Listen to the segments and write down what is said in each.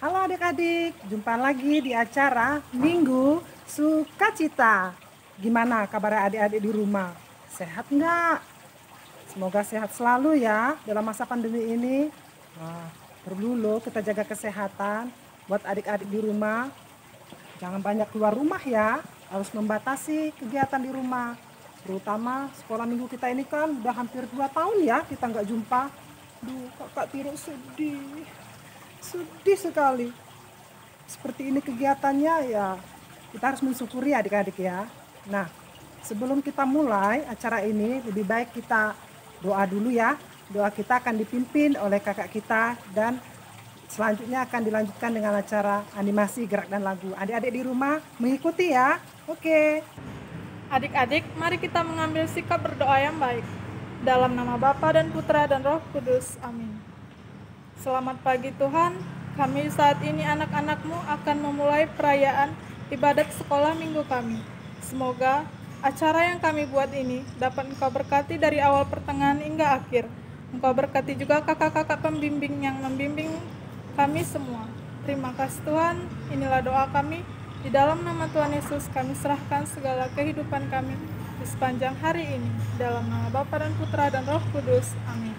Halo adik-adik, jumpa lagi di acara Minggu Sukacita. Gimana kabar adik-adik di rumah? Sehat nggak? Semoga sehat selalu ya dalam masa pandemi ini. Nah, perlu loh kita jaga kesehatan buat adik-adik di rumah. Jangan banyak keluar rumah ya, harus membatasi kegiatan di rumah. Terutama sekolah minggu kita ini kan udah hampir 2 tahun ya kita nggak jumpa. Duh, kakak Tiro sedih. Sedih sekali. Seperti ini kegiatannya ya, kita harus mensyukuri adik-adik ya. Nah, sebelum kita mulai acara ini, lebih baik kita doa dulu ya. Doa kita akan dipimpin oleh kakak kita dan selanjutnya akan dilanjutkan dengan acara animasi gerak dan lagu. Adik-adik di rumah mengikuti ya. Oke. Adik-adik, mari kita mengambil sikap berdoa yang baik. Dalam nama Bapa dan Putra dan Roh Kudus. Amin. Selamat pagi Tuhan, kami saat ini anak-anak-Mu akan memulai perayaan ibadat sekolah minggu kami. Semoga acara yang kami buat ini dapat Engkau berkati dari awal pertengahan hingga akhir. Engkau berkati juga kakak-kakak pembimbing yang membimbing kami semua. Terima kasih Tuhan, inilah doa kami. Di dalam nama Tuhan Yesus kami serahkan segala kehidupan kami di sepanjang hari ini. Dalam nama Bapa dan Putra dan Roh Kudus. Amin.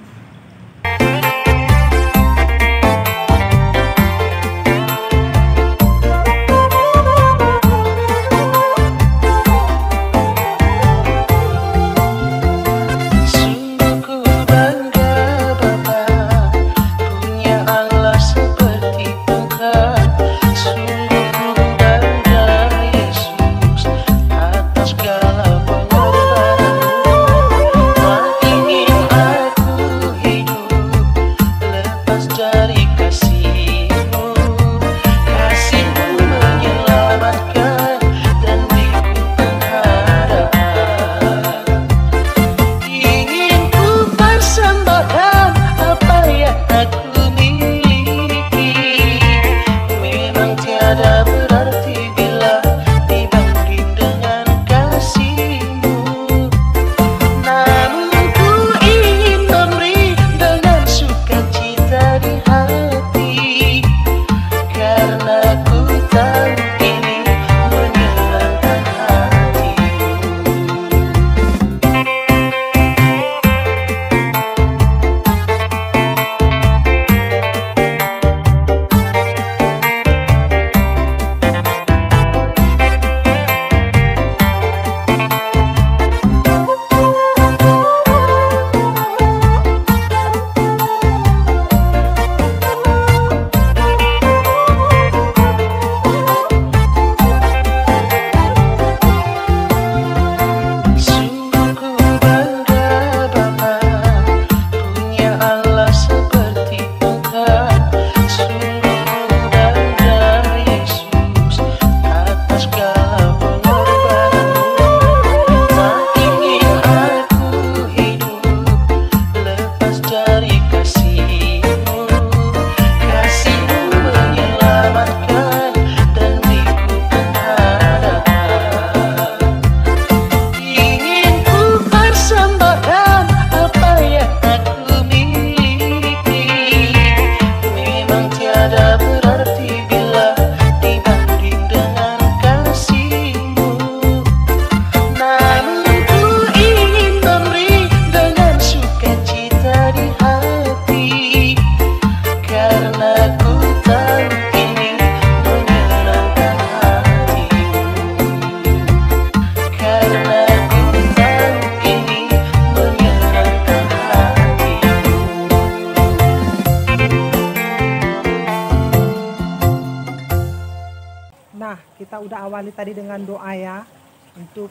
Nah, kita udah awali tadi dengan doa ya, untuk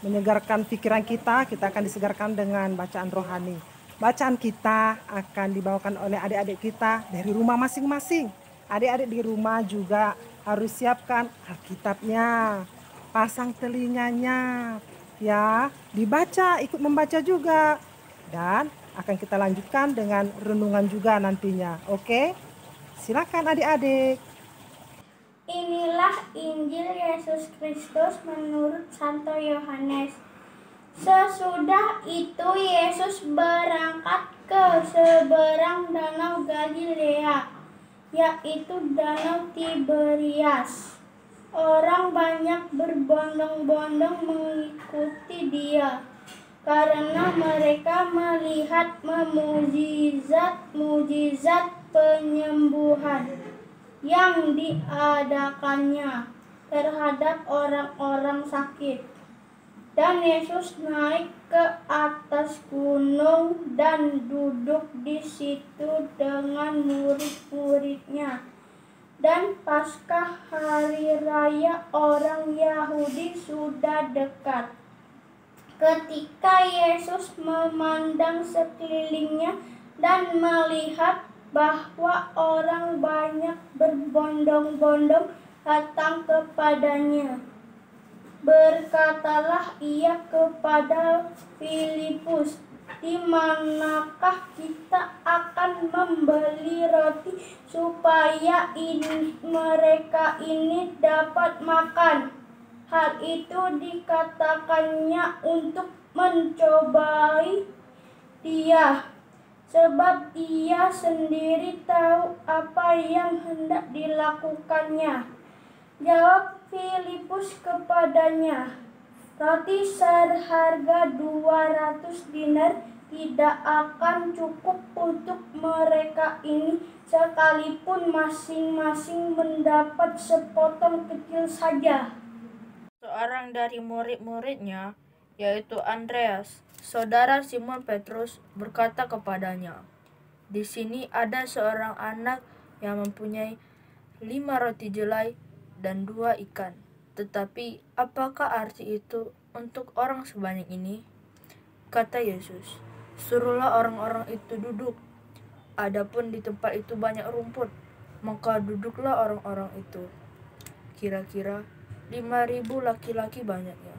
menyegarkan pikiran kita akan disegarkan dengan bacaan rohani. Bacaan kita akan dibawakan oleh adik-adik kita dari rumah masing-masing. Adik-adik di rumah juga harus siapkan Alkitabnya, pasang telinganya, ya, dibaca, ikut membaca juga. Dan akan kita lanjutkan dengan renungan juga nantinya. Oke? Silakan adik-adik. Inilah Injil Yesus Kristus menurut Santo Yohanes. Sesudah itu Yesus berangkat ke seberang danau Galilea. yaitu Danau Tiberias. Orang banyak berbondong-bondong mengikuti dia, karena mereka melihat mukjizat-mukjizat penyembuhan yang diadakannya terhadap orang-orang sakit. Dan Yesus naik ke atas gunung dan duduk di situ dengan murid-muridnya. Dan Paskah hari raya orang Yahudi sudah dekat. Ketika Yesus memandang sekelilingnya dan melihat bahwa orang banyak berbondong-bondong datang kepadanya, berkatalah ia kepada Filipus, "Di manakah kita akan membeli roti supaya mereka ini dapat makan?" Hal itu dikatakannya untuk mencobai dia, sebab ia sendiri tahu apa yang hendak dilakukannya. Jawab Filipus kepadanya, "Roti seharga 200 dinar tidak akan cukup untuk mereka ini, sekalipun masing-masing mendapat sepotong kecil saja." Seorang dari murid-muridnya, yaitu Andreas, saudara Simon Petrus, berkata kepadanya, "Di sini ada seorang anak yang mempunyai 5 roti jelai dan 2 ikan. Tetapi apakah arti itu untuk orang sebanyak ini?" Kata Yesus, "Suruhlah orang-orang itu duduk." Adapun di tempat itu banyak rumput, maka duduklah orang-orang itu. Kira-kira 5.000 laki-laki banyaknya.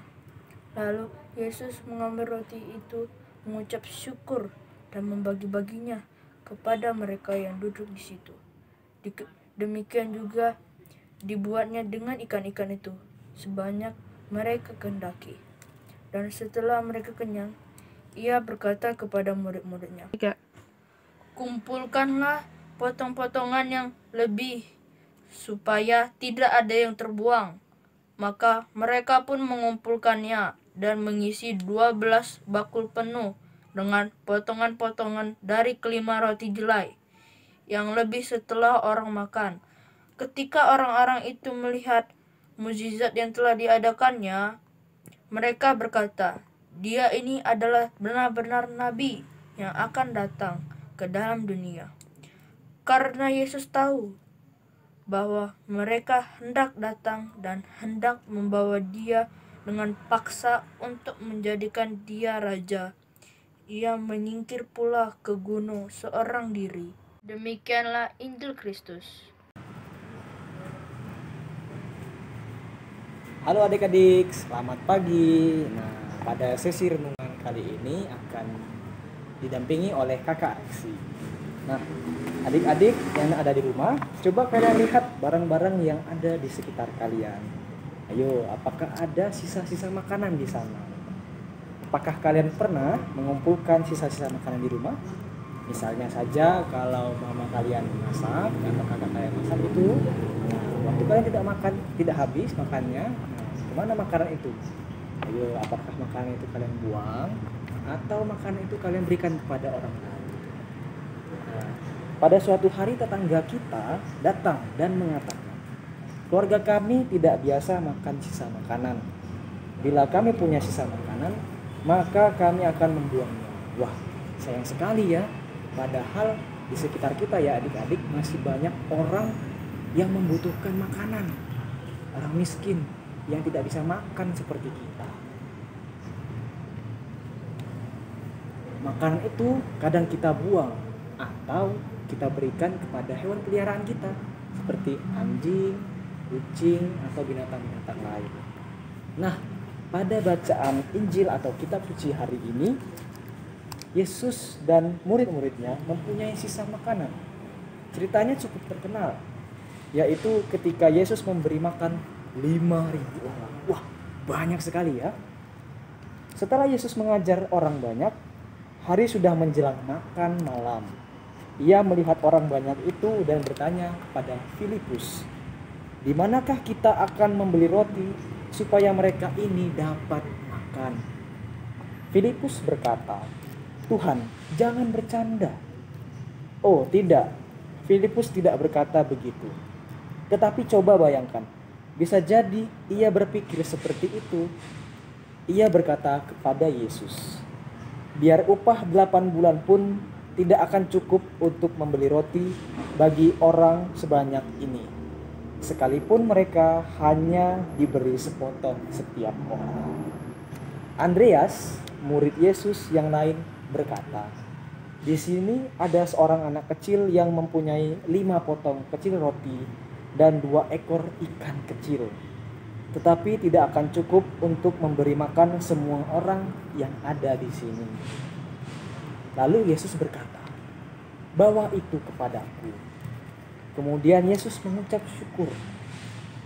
Lalu Yesus mengambil roti itu, mengucap syukur dan membagi-baginya kepada mereka yang duduk di situ. Demikian juga dibuatnya dengan ikan-ikan itu, sebanyak mereka kehendaki. Dan setelah mereka kenyang, ia berkata kepada murid-muridnya, "Kumpulkanlah potong-potongan yang lebih, supaya tidak ada yang terbuang." Maka mereka pun mengumpulkannya dan mengisi 12 bakul penuh dengan potongan-potongan dari kelima roti jelai yang lebih setelah orang makan. Ketika orang-orang itu melihat mukjizat yang telah diadakannya, mereka berkata, "Dia ini adalah benar-benar nabi yang akan datang ke dalam dunia." Karena Yesus tahu bahwa mereka hendak datang dan hendak membawa dia dengan paksa untuk menjadikan dia raja, ia menyingkir pula ke gunung seorang diri. Demikianlah Injil Kristus. Halo adik-adik, selamat pagi. Nah, pada sesi renungan kali ini akan didampingi oleh kakak Aksi. Nah, adik-adik yang ada di rumah, coba kalian lihat barang-barang yang ada di sekitar kalian. Ayo, apakah ada sisa-sisa makanan di sana? Apakah kalian pernah mengumpulkan sisa-sisa makanan di rumah? Misalnya saja kalau mama kalian masak atau kakak kalian masak itu, nah, waktu kalian tidak habis makannya, nah, kemana makanan itu? Ayo, apakah makanan itu kalian buang atau makanan itu kalian berikan kepada orang lain? Pada suatu hari tetangga kita datang dan mengatakan, "Keluarga kami tidak biasa makan sisa makanan. Bila kami punya sisa makanan, maka kami akan membuangnya." Wah, sayang sekali ya. Padahal di sekitar kita ya adik-adik masih banyak orang yang membutuhkan makanan. Orang miskin yang tidak bisa makan seperti kita. Makanan itu kadang kita buang atau kita berikan kepada hewan peliharaan kita seperti anjing, kucing, atau binatang-binatang lain. Nah, pada bacaan Injil atau kitab suci hari ini, Yesus dan murid-muridnya mempunyai sisa makanan. Ceritanya cukup terkenal, yaitu ketika Yesus memberi makan 5.000 orang. Wah, banyak sekali ya. Setelah Yesus mengajar orang banyak, hari sudah menjelang makan malam. Ia melihat orang banyak itu dan bertanya kepada Filipus, "Di manakah kita akan membeli roti supaya mereka ini dapat makan?" Filipus berkata, "Tuhan, jangan bercanda." Oh tidak, Filipus tidak berkata begitu. Tetapi coba bayangkan, bisa jadi ia berpikir seperti itu. Ia berkata kepada Yesus, "Biar upah 8 bulan pun tidak akan cukup untuk membeli roti bagi orang sebanyak ini, sekalipun mereka hanya diberi sepotong setiap orang." Andreas, murid Yesus yang lain, berkata, "Di sini ada seorang anak kecil yang mempunyai 5 potong kecil roti dan 2 ekor ikan kecil, tetapi tidak akan cukup untuk memberi makan semua orang yang ada di sini." Lalu Yesus berkata, "Bawa itu kepadaku." Kemudian Yesus mengucap syukur,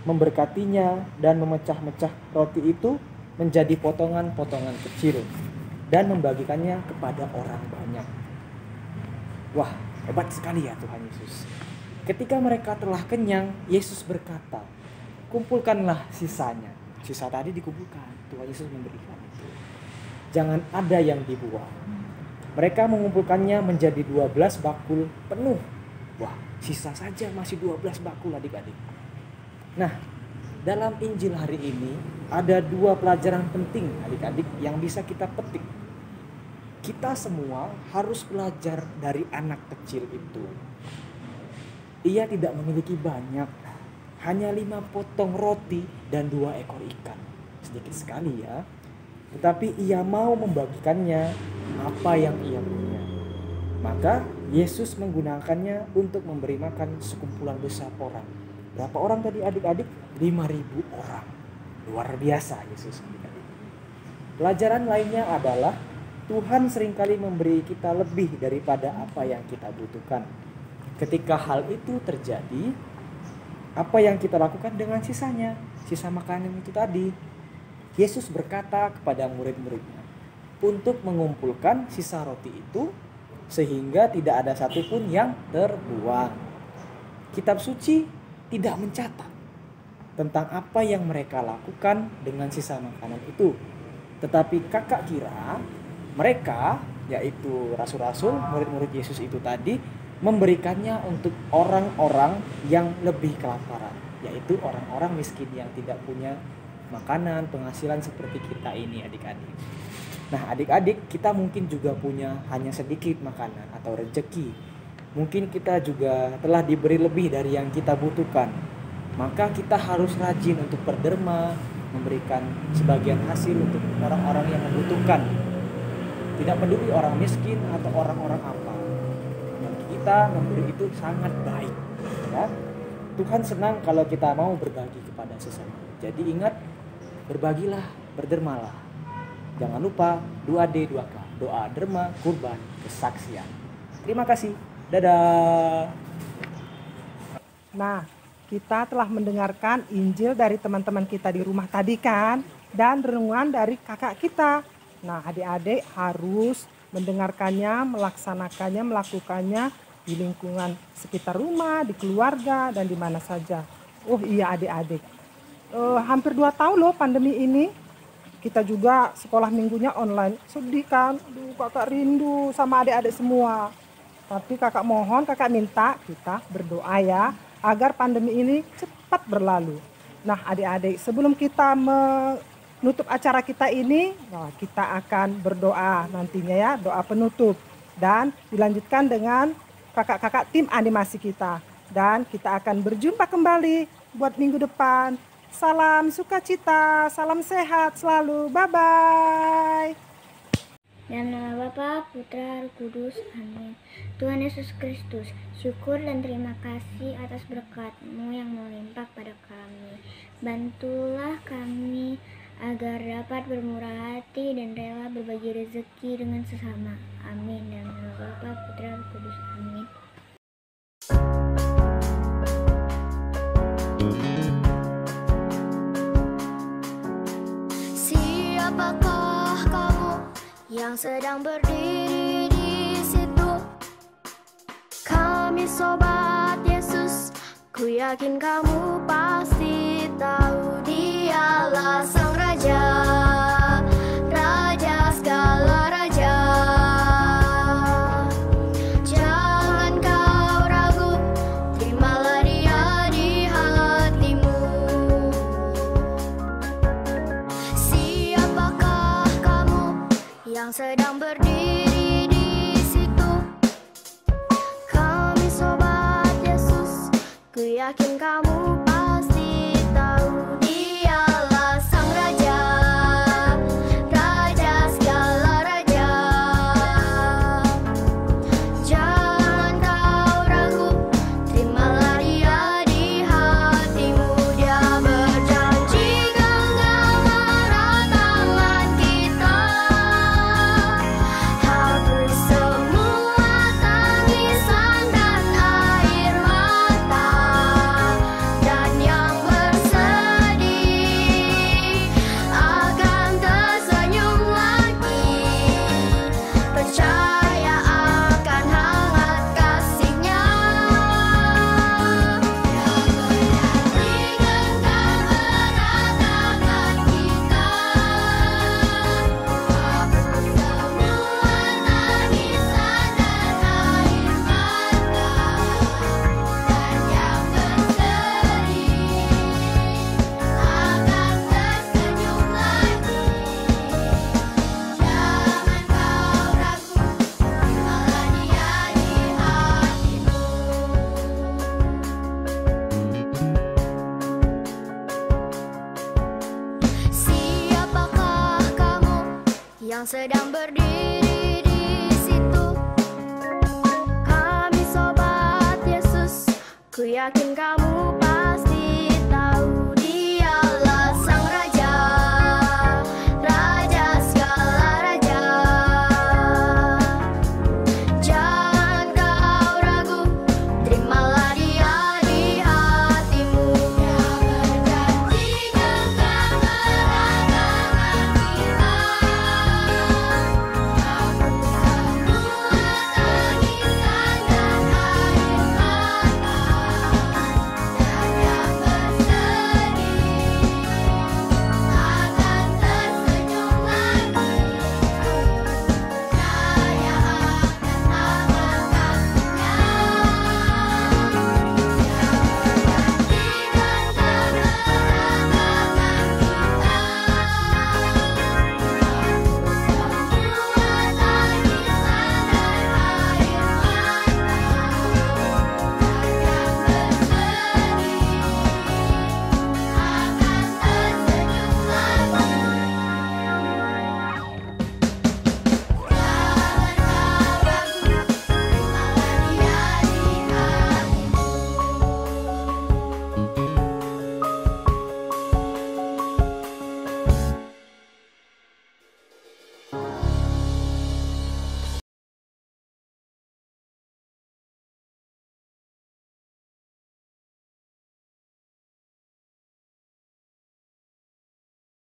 memberkatinya dan memecah-mecah roti itu menjadi potongan-potongan kecil dan membagikannya kepada orang banyak. Wah, hebat sekali ya Tuhan Yesus. Ketika mereka telah kenyang, Yesus berkata, "Kumpulkanlah sisanya." Sisa tadi dikumpulkan, Tuhan Yesus memberikan itu. Jangan ada yang dibuang. Mereka mengumpulkannya menjadi 12 bakul penuh. Wah, sisa saja masih 12 bakul adik-adik. Nah, dalam Injil hari ini ada 2 pelajaran penting adik-adik yang bisa kita petik. Kita semua harus belajar dari anak kecil itu. Ia tidak memiliki banyak, hanya 5 potong roti dan 2 ekor ikan. Sedikit sekali ya. Tetapi ia mau membagikannya apa yang ia punya. Maka Yesus menggunakannya untuk memberi makan sekumpulan besar orang. Berapa orang tadi adik-adik? 5.000 orang. Luar biasa Yesus adik-adik. Pelajaran lainnya adalah Tuhan seringkali memberi kita lebih daripada apa yang kita butuhkan. Ketika hal itu terjadi, apa yang kita lakukan dengan sisanya? Sisa makanan itu tadi. Yesus berkata kepada murid-muridnya untuk mengumpulkan sisa roti itu sehingga tidak ada satupun yang terbuang. Kitab suci tidak mencatat tentang apa yang mereka lakukan dengan sisa makanan itu. Tetapi kakak kira mereka, yaitu rasul-rasul, murid-murid Yesus itu tadi, memberikannya untuk orang-orang yang lebih kelaparan, yaitu orang-orang miskin yang tidak punya makanan, penghasilan seperti kita ini adik-adik. Nah adik-adik, kita mungkin juga punya hanya sedikit makanan atau rezeki. Mungkin kita juga telah diberi lebih dari yang kita butuhkan. Maka kita harus rajin untuk berderma, memberikan sebagian hasil untuk orang-orang yang membutuhkan. Tidak peduli orang miskin atau orang-orang apa. Bagi kita memberi itu sangat baik. Ya. Tuhan senang kalau kita mau berbagi kepada sesama. Jadi ingat, berbagilah, berdermalah. Jangan lupa 2D 2K, doa, derma, kurban, kesaksian. Terima kasih. Dadah. Nah, kita telah mendengarkan Injil dari teman-teman kita di rumah tadi kan, dan renungan dari kakak kita. Nah, adik-adik harus mendengarkannya, melaksanakannya, melakukannya di lingkungan sekitar rumah, di keluarga, dan di mana saja. Oh iya adik-adik, hampir 2 tahun loh pandemi ini. Kita juga sekolah minggunya online. Sedih kan? Aduh, kakak rindu sama adik-adik semua. Tapi kakak mohon, kakak minta kita berdoa ya, agar pandemi ini cepat berlalu. Nah adik-adik, sebelum kita menutup acara kita ini, kita akan berdoa nantinya ya, doa penutup. Dan dilanjutkan dengan kakak-kakak tim animasi kita. Dan kita akan berjumpa kembali buat minggu depan. Salam sukacita, salam sehat selalu. Bye-bye. Dalam nama Bapa, Putra, Roh Kudus. Amin. Tuhan Yesus Kristus, syukur dan terima kasih atas berkat-Mu yang melimpah pada kami. Bantulah kami agar dapat bermurah hati dan rela berbagi rezeki dengan sesama. Amin. Dalam nama Bapa, Putra, Roh Kudus. Amin. Siapakah kamu yang sedang berdiri di situ? sobat Yesus, ku yakin kamu pasti tahu Dialah Sang Raja, Raja segala raja. Jangan kau ragu, terimalah Dia di hatimu. Siapakah kamu yang sedang berdiri di situ? Kami sobat Yesus, ku yakin kamu pasti tahu Dialah Sang Raja, Raja segala raja. Jangan kau ragu, terimalah Dia di hatimu. Dia berjanji genggam erat tangan kita, hapus semua tangisan dan air mata. Dan yang bersedih akan tersenyum lagi, percaya akan hangat kasih-Nya. Dia berjanji genggam erat tangan kita, hapus semua tangisan dan air mata. Dan yang bersedih akan tersenyum lagi. Jangan kau ragu, terimalah Dia di hatimu. Siapakah kamu yang sedang berdiri di situ? Kami sobat Yesus, ku yakin kamu